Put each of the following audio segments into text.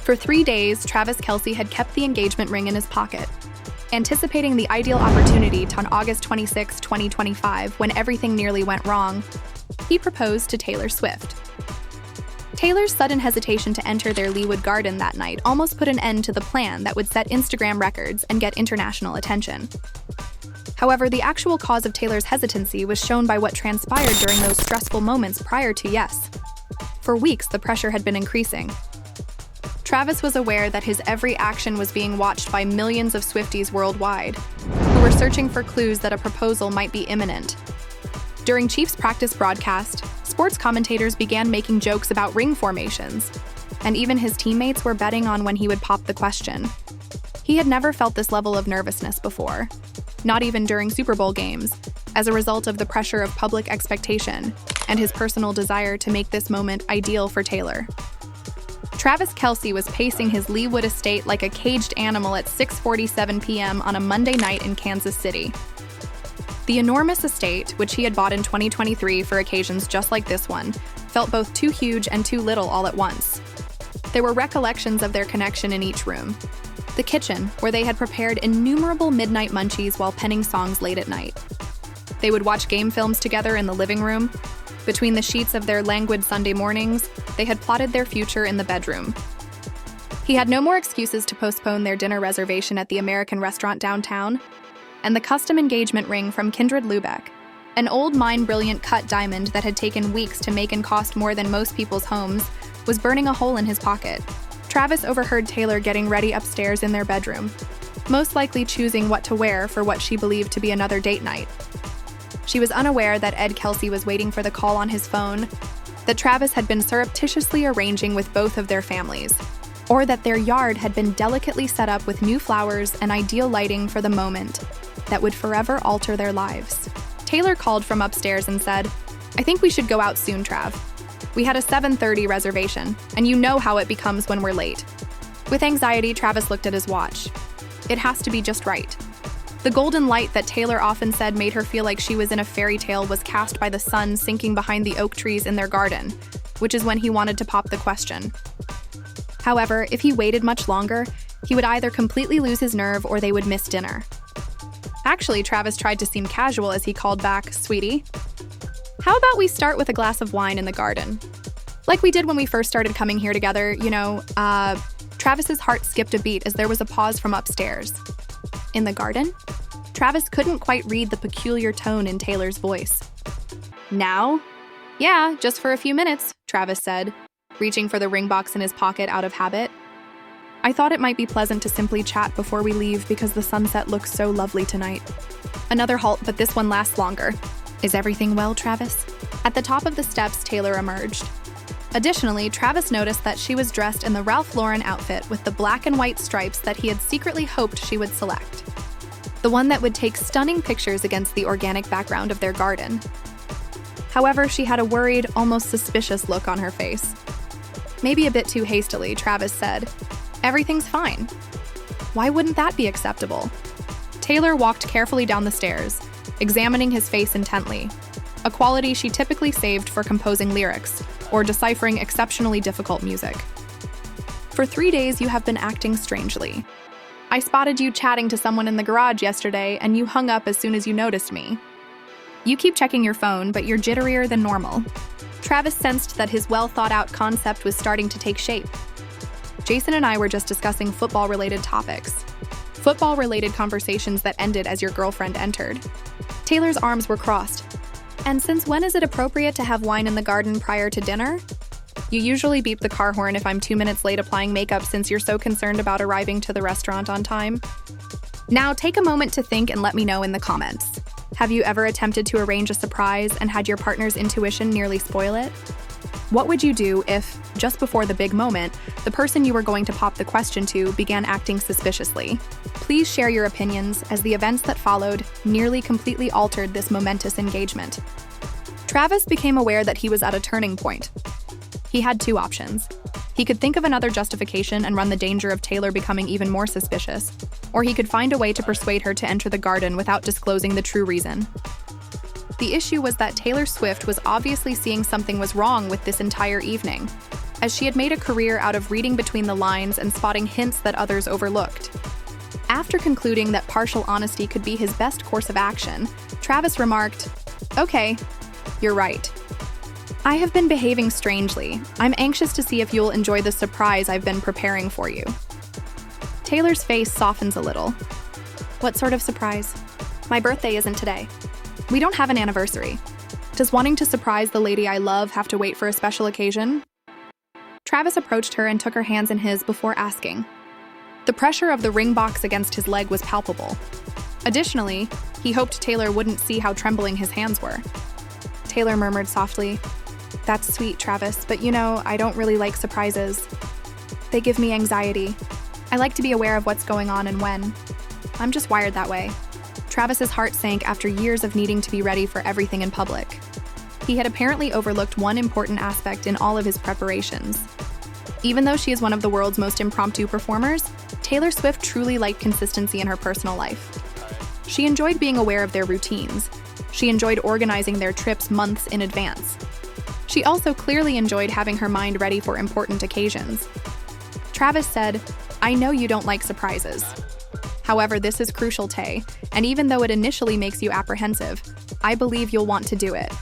For 3 days, Travis Kelce had kept the engagement ring in his pocket, anticipating the ideal opportunity on August 26, 2025, when everything nearly went wrong. He proposed to Taylor Swift. Taylor's sudden hesitation to enter their Leawood garden that night almost put an end to the plan that would set Instagram records and get international attention. However, the actual cause of Taylor's hesitancy was shown by what transpired during those stressful moments prior to yes. For weeks, the pressure had been increasing. Travis was aware that his every action was being watched by millions of Swifties worldwide, who were searching for clues that a proposal might be imminent. During Chiefs practice broadcast, sports commentators began making jokes about ring formations, and even his teammates were betting on when he would pop the question. He had never felt this level of nervousness before, not even during Super Bowl games, as a result of the pressure of public expectation and his personal desire to make this moment ideal for Taylor. Travis Kelce was pacing his Leawood estate like a caged animal at 6:47 p.m. on a Monday night in Kansas City. The enormous estate, which he had bought in 2023 for occasions just like this one, felt both too huge and too little all at once. There were recollections of their connection in each room. The kitchen, where they had prepared innumerable midnight munchies while penning songs late at night. They would watch game films together in the living room. Between the sheets of their languid Sunday mornings, they had plotted their future in the bedroom. He had no more excuses to postpone their dinner reservation at the American restaurant downtown, and the custom engagement ring from Kindred Lubeck, an old mine-brilliant cut diamond that had taken weeks to make and cost more than most people's homes, was burning a hole in his pocket. Travis overheard Taylor getting ready upstairs in their bedroom, most likely choosing what to wear for what she believed to be another date night. She was unaware that Ed Kelce was waiting for the call on his phone, that Travis had been surreptitiously arranging with both of their families, or that their yard had been delicately set up with new flowers and ideal lighting for the moment that would forever alter their lives. Taylor called from upstairs and said, "I think we should go out soon, Trav. We had a 7:30 reservation, and you know how it becomes when we're late." With anxiety, Travis looked at his watch. It has to be just right. The golden light that Taylor often said made her feel like she was in a fairy tale was cast by the sun sinking behind the oak trees in their garden, which is when he wanted to pop the question. However, if he waited much longer, he would either completely lose his nerve or they would miss dinner. Actually, Travis tried to seem casual as he called back, "Sweetie, how about we start with a glass of wine in the garden? Like we did when we first started coming here together, Travis's heart skipped a beat as there was a pause from upstairs. In the garden? Travis couldn't quite read the peculiar tone in Taylor's voice. "Now? Yeah, just for a few minutes," Travis said, reaching for the ring box in his pocket out of habit. "I thought it might be pleasant to simply chat before we leave because the sunset looks so lovely tonight." Another halt, but this one lasts longer. "Is everything well, Travis?" At the top of the steps, Taylor emerged. Additionally, Travis noticed that she was dressed in the Ralph Lauren outfit with the black and white stripes that he had secretly hoped she would select. The one that would take stunning pictures against the organic background of their garden. However, she had a worried, almost suspicious look on her face. Maybe a bit too hastily, Travis said, "Everything's fine." Why wouldn't that be acceptable? Taylor walked carefully down the stairs, examining his face intently, a quality she typically saved for composing lyrics or deciphering exceptionally difficult music. "For 3 days, you have been acting strangely. I spotted you chatting to someone in the garage yesterday, and you hung up as soon as you noticed me. You keep checking your phone, but you're jitterier than normal." Travis sensed that his well-thought-out concept was starting to take shape. "Jason and I were just discussing football-related topics. Football-related conversations that ended as your girlfriend entered." Taylor's arms were crossed. "And since when is it appropriate to have wine in the garden prior to dinner? You usually beep the car horn if I'm 2 minutes late applying makeup since you're so concerned about arriving to the restaurant on time. Now take a moment to think and let me know in the comments. Have you ever attempted to arrange a surprise and had your partner's intuition nearly spoil it? What would you do if, just before the big moment, the person you were going to pop the question to began acting suspiciously? Please share your opinions, as the events that followed nearly completely altered this momentous engagement. Travis became aware that he was at a turning point. He had 2 options. He could think of another justification and run the danger of Taylor becoming even more suspicious, or he could find a way to persuade her to enter the garden without disclosing the true reason. The issue was that Taylor Swift was obviously seeing something was wrong with this entire evening, as she had made a career out of reading between the lines and spotting hints that others overlooked. After concluding that partial honesty could be his best course of action, Travis remarked, "Okay, you're right. I have been behaving strangely. I'm anxious to see if you'll enjoy the surprise I've been preparing for you." Taylor's face softens a little. "What sort of surprise?" "My birthday isn't today. We don't have an anniversary. Does wanting to surprise the lady I love have to wait for a special occasion?" Travis approached her and took her hands in his before asking. The pressure of the ring box against his leg was palpable. Additionally, he hoped Taylor wouldn't see how trembling his hands were. Taylor murmured softly, "That's sweet, Travis, but I don't really like surprises. They give me anxiety. I like to be aware of what's going on and when. I'm just wired that way." Travis's heart sank after years of needing to be ready for everything in public. He had apparently overlooked one important aspect in all of his preparations. Even though she is one of the world's most impromptu performers, Taylor Swift truly liked consistency in her personal life. She enjoyed being aware of their routines. She enjoyed organizing their trips months in advance. She also clearly enjoyed having her mind ready for important occasions. Travis said, "I know you don't like surprises. However, this is crucial, Tay, and even though it initially makes you apprehensive, I believe you'll want to do it."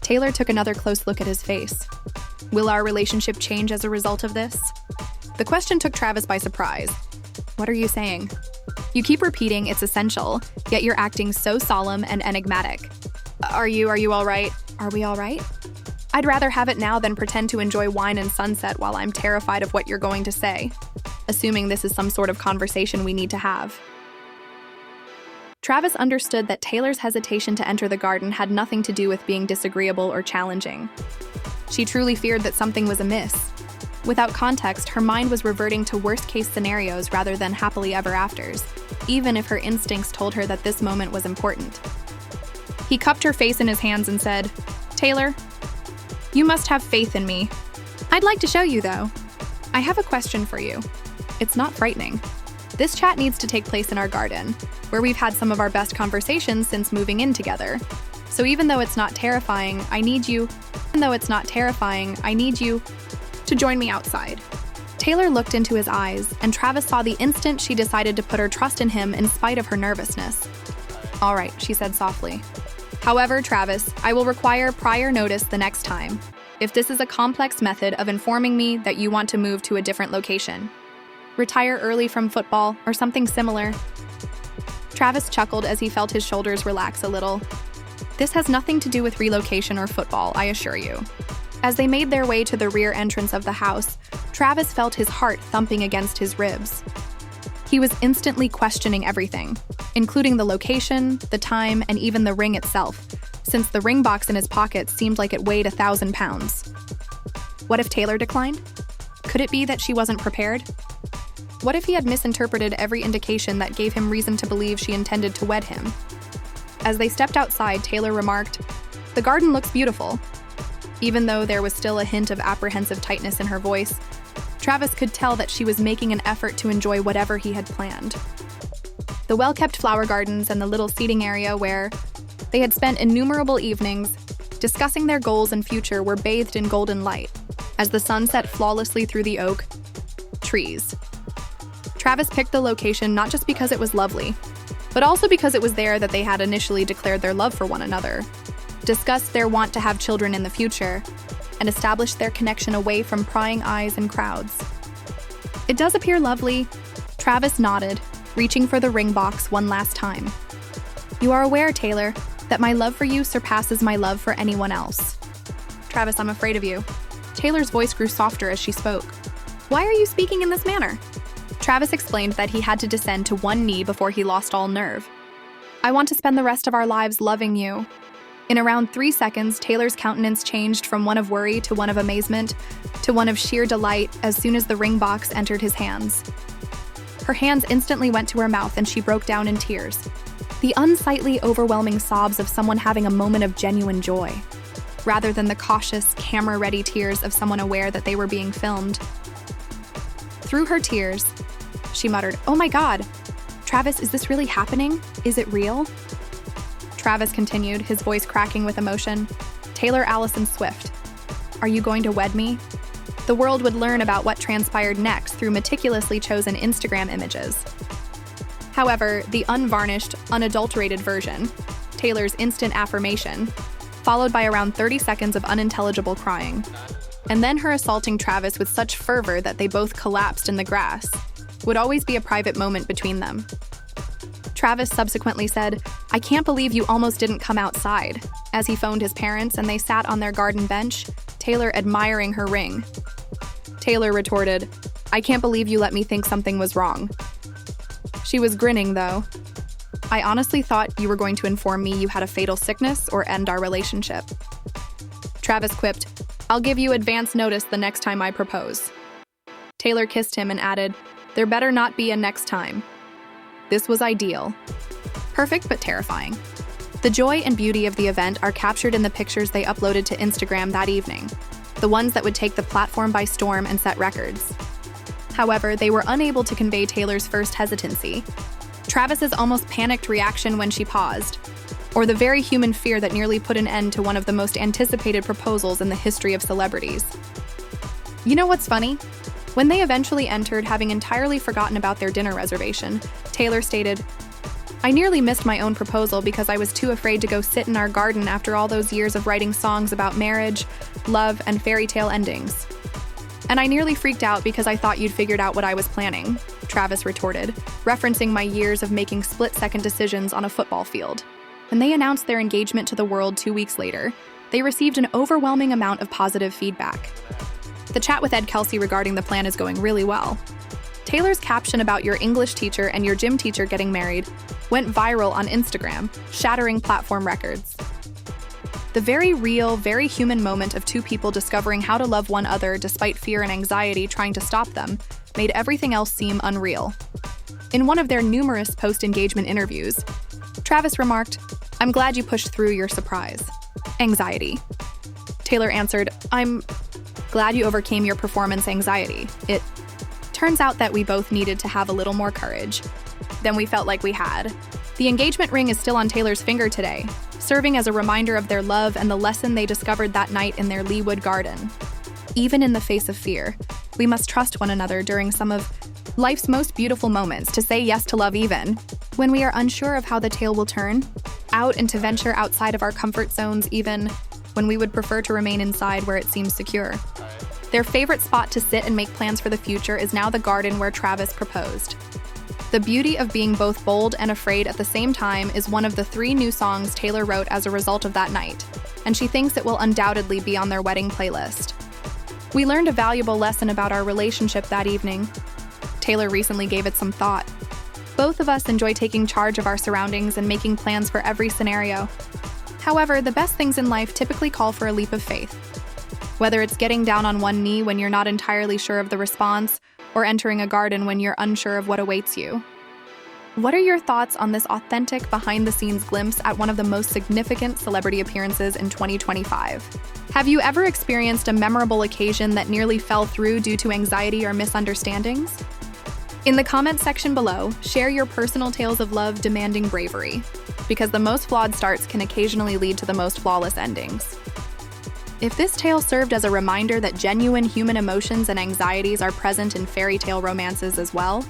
Taylor took another close look at his face. "Will our relationship change as a result of this?" The question took Travis by surprise. "What are you saying? You keep repeating it's essential, yet you're acting so solemn and enigmatic. Are you all right? Are we all right? I'd rather have it now than pretend to enjoy wine and sunset while I'm terrified of what you're going to say, assuming this is some sort of conversation we need to have." Travis understood that Taylor's hesitation to enter the garden had nothing to do with being disagreeable or challenging. She truly feared that something was amiss. Without context, her mind was reverting to worst-case scenarios rather than happily ever afters, even if her instincts told her that this moment was important. He cupped her face in his hands and said, "Taylor, you must have faith in me. I'd like to show you, though. I have a question for you. It's not frightening. This chat needs to take place in our garden, where we've had some of our best conversations since moving in together. So even though it's not terrifying, I need you to join me outside." Taylor looked into his eyes, and Travis saw the instant she decided to put her trust in him in spite of her nervousness. "All right," she said softly. "However, Travis, I will require prior notice the next time, if this is a complex method of informing me that you want to move to a different location. Retire early from football or something similar." Travis chuckled as he felt his shoulders relax a little. "This has nothing to do with relocation or football, I assure you." As they made their way to the rear entrance of the house, Travis felt his heart thumping against his ribs. He was instantly questioning everything, including the location, the time, and even the ring itself, since the ring box in his pocket seemed like it weighed 1,000 pounds. What if Taylor declined? Could it be that she wasn't prepared? What if he had misinterpreted every indication that gave him reason to believe she intended to wed him? As they stepped outside, Taylor remarked, "The garden looks beautiful." Even though there was still a hint of apprehensive tightness in her voice, Travis could tell that she was making an effort to enjoy whatever he had planned. The well-kept flower gardens and the little seating area where they had spent innumerable evenings discussing their goals and future were bathed in golden light as the sun set flawlessly through the oak trees. Travis picked the location not just because it was lovely, but also because it was there that they had initially declared their love for one another, discussed their want to have children in the future, and established their connection away from prying eyes and crowds. "It does appear lovely," Travis nodded, reaching for the ring box one last time. "You are aware, Taylor, that my love for you surpasses my love for anyone else." "Travis, I'm afraid of you." Taylor's voice grew softer as she spoke. "Why are you speaking in this manner?" Travis explained that he had to descend to one knee before he lost all nerve. "I want to spend the rest of our lives loving you." In around 3 seconds, Taylor's countenance changed from one of worry to one of amazement to one of sheer delight as soon as the ring box entered his hands. Her hands instantly went to her mouth and she broke down in tears. The unsightly, overwhelming sobs of someone having a moment of genuine joy, rather than the cautious, camera-ready tears of someone aware that they were being filmed. Through her tears, she muttered, "Oh my God! Travis, is this really happening? Is it real?" Travis continued, his voice cracking with emotion. "Taylor Allison Swift, are you going to wed me?" The world would learn about what transpired next through meticulously chosen Instagram images. However, the unvarnished, unadulterated version, Taylor's instant affirmation, followed by around 30 seconds of unintelligible crying, and then her assaulting Travis with such fervor that they both collapsed in the grass, would always be a private moment between them. Travis subsequently said, "I can't believe you almost didn't come outside," as he phoned his parents and they sat on their garden bench, Taylor admiring her ring. Taylor retorted, "I can't believe you let me think something was wrong." She was grinning, though. "I honestly thought you were going to inform me you had a fatal sickness or end our relationship." Travis quipped, "I'll give you advance notice the next time I propose." Taylor kissed him and added, "There better not be a next time." This was ideal. Perfect but terrifying. The joy and beauty of the event are captured in the pictures they uploaded to Instagram that evening, the ones that would take the platform by storm and set records. However, they were unable to convey Taylor's first hesitancy, Travis's almost panicked reaction when she paused, or the very human fear that nearly put an end to one of the most anticipated proposals in the history of celebrities. You know what's funny? When they eventually entered, having entirely forgotten about their dinner reservation, Taylor stated, "I nearly missed my own proposal because I was too afraid to go sit in our garden after all those years of writing songs about marriage, love, and fairy tale endings. And I nearly freaked out because I thought you'd figured out what I was planning," Travis retorted, referencing my years of making split-second decisions on a football field. When they announced their engagement to the world 2 weeks later, they received an overwhelming amount of positive feedback. The chat with Kelce regarding the plan is going really well. Taylor's caption about your English teacher and your gym teacher getting married went viral on Instagram, shattering platform records. The very real, very human moment of two people discovering how to love one another despite fear and anxiety trying to stop them made everything else seem unreal. In one of their numerous post-engagement interviews, Travis remarked, "I'm glad you pushed through your surprise anxiety." Taylor answered, "I'm glad you overcame your performance anxiety. It turns out that we both needed to have a little more courage than we felt like we had." The engagement ring is still on Taylor's finger today, serving as a reminder of their love and the lesson they discovered that night in their Leewood garden. Even in the face of fear, we must trust one another during some of life's most beautiful moments, to say yes to love even when we are unsure of how the tale will turn, out and to venture outside of our comfort zones even when we would prefer to remain inside where it seems secure. Their favorite spot to sit and make plans for the future is now the garden where Travis proposed. The beauty of being both bold and afraid at the same time is one of the 3 new songs Taylor wrote as a result of that night, and she thinks it will undoubtedly be on their wedding playlist. "We learned a valuable lesson about our relationship that evening." Taylor recently gave it some thought. "Both of us enjoy taking charge of our surroundings and making plans for every scenario. However, the best things in life typically call for a leap of faith. Whether it's getting down on one knee when you're not entirely sure of the response, or entering a garden when you're unsure of what awaits you." What are your thoughts on this authentic, behind-the-scenes glimpse at one of the most significant celebrity appearances in 2025? Have you ever experienced a memorable occasion that nearly fell through due to anxiety or misunderstandings? In the comments section below, share your personal tales of love demanding bravery, because the most flawed starts can occasionally lead to the most flawless endings. If this tale served as a reminder that genuine human emotions and anxieties are present in fairy tale romances as well,